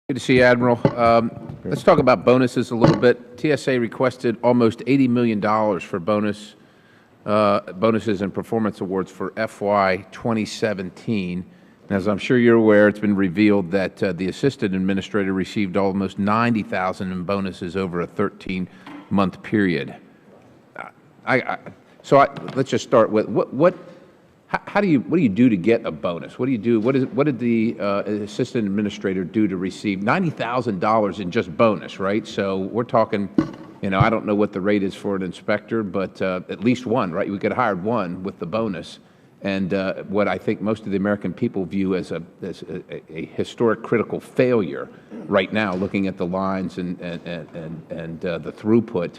Good to see you, Admiral. Let's talk about bonuses a little bit. TSA requested almost $80 million for bonuses and performance awards for FY 2017. And as I'm sure you're aware, it's been revealed that the assistant administrator received almost $90,000 in bonuses over a 13-month period. Let's just start with what do you do to get a bonus? What do you do? What did the assistant administrator do to receive $90,000 in just bonus, right? So we're talking, I don't know what the rate is for an inspector, but at least one, right? We could have hired one with the bonus. And what I think most of the American people view as a historic critical failure right now, looking at the lines and the throughput.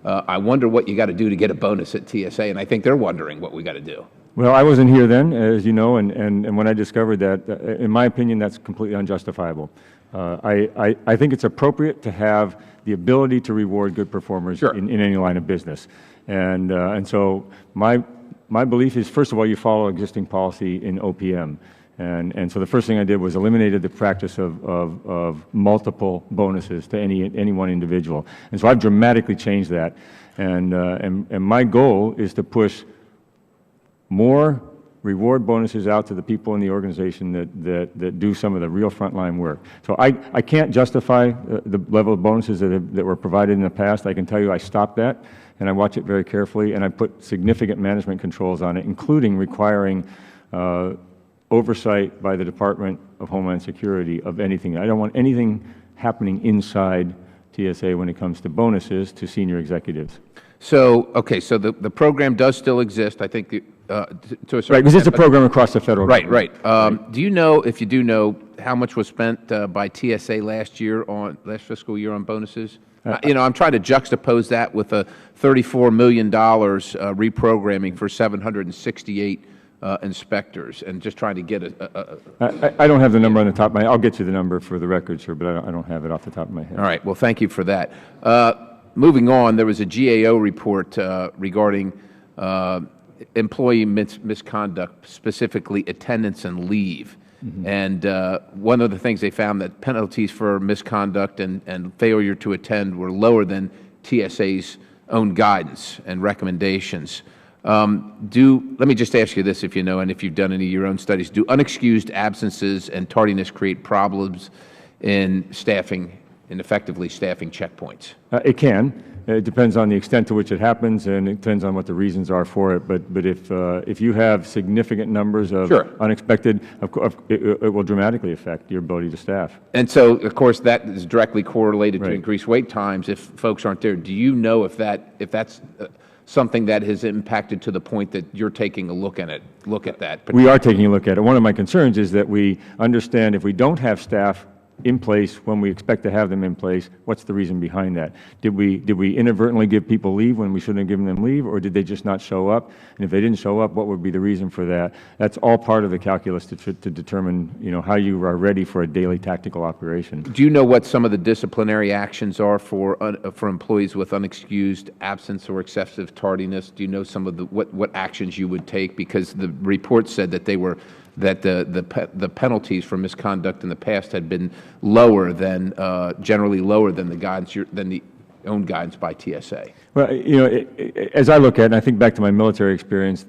I wonder what you got to do to get a bonus at TSA, and I think they're wondering what we got to do. Well, I wasn't here then, as you know, and when I discovered that, in my opinion, that's completely unjustifiable. I think it's appropriate to have the ability to reward good performers Sure. in any line of business. And so my belief is, first of all, you follow existing policy in OPM. And so the first thing I did was eliminated the practice of multiple bonuses to any one individual. And so I've dramatically changed that. And my goal is to push more reward bonuses out to the people in the organization that do some of the real frontline work. So I can't justify the level of bonuses that were provided in the past. I can tell you I stopped that, and I watch it very carefully, and I put significant management controls on it, including requiring oversight by the Department of Homeland Security of anything. I don't want anything happening inside TSA when it comes to bonuses to senior executives. So, okay, so the program does still exist, I think, to a certain extent. Right, because it's a program across the federal government. Right. Do you know, if you do know, how much was spent by TSA last fiscal year on bonuses? I'm trying to juxtapose that with a $34 million reprogramming for 768 inspectors, and just trying to get I don't have the number on the top of my head. I'll get you the number for the record, sir, but I don't have it off the top of my head. All right. Well, thank you for that. Moving on, there was a GAO report regarding employee misconduct, specifically attendance and leave. Mm-hmm. And one of the things they found that penalties for misconduct and failure to attend were lower than TSA's own guidance and recommendations. Let me just ask you this, if you know, and if you've done any of your own studies, do unexcused absences and tardiness create problems in effectively staffing checkpoints? It can. It depends on the extent to which it happens, and it depends on what the reasons are for it. But if you have significant numbers of Sure. unexpected, it will dramatically affect your ability to staff. And so, of course, that is directly correlated to increased wait times if folks aren't there. Do you know if that's something that has impacted to the point that you're taking a look at that? We are taking a look at it. One of my concerns is that we understand if we don't have staff in place when we expect to have them in place, what's the reason behind that? Did we inadvertently give people leave when we shouldn't have given them leave, or did they just not show up? And if they didn't show up, what would be the reason for that? That's all part of the calculus to determine, how you are ready for a daily tactical operation. Do you know what some of the disciplinary actions are for employees with unexcused absence or excessive tardiness? Do you know some of what actions you would take? Because the report said that the penalties for misconduct in the past had been generally lower than the own guidance by TSA. Well, as I look at it, and I think back to my military experience,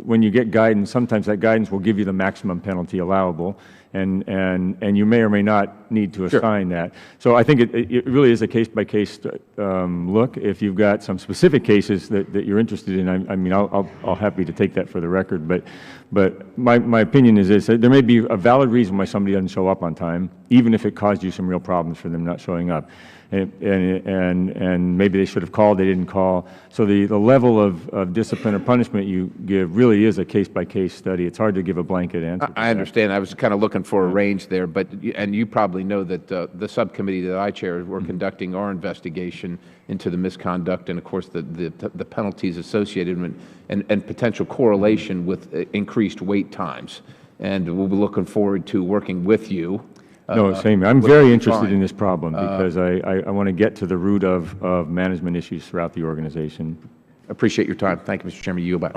when you get guidance, sometimes that guidance will give you the maximum penalty allowable, and you may or may not need to assign that. So I think it really is a case-by-case look. If you've got some specific cases that you're interested in, I'll happy to take that for the record. But my opinion is this: there may be a valid reason why somebody doesn't show up on time, even if it caused you some real problems for them not showing up. And maybe they should have called, they didn't call. So the level of discipline or punishment you give really is a case-by-case study. It's hard to give a blanket answer. I understand. I was kind of looking for a range there, and you probably know that the subcommittee that I chair, we're conducting our investigation into the misconduct and, of course, the penalties associated with, and potential correlation with increased wait times. And we'll be looking forward to working with you. No, same. I'm very interested in this problem because I want to get to the root of management issues throughout the organization. Appreciate your time. Thank you, Mr. Chairman. You yield back.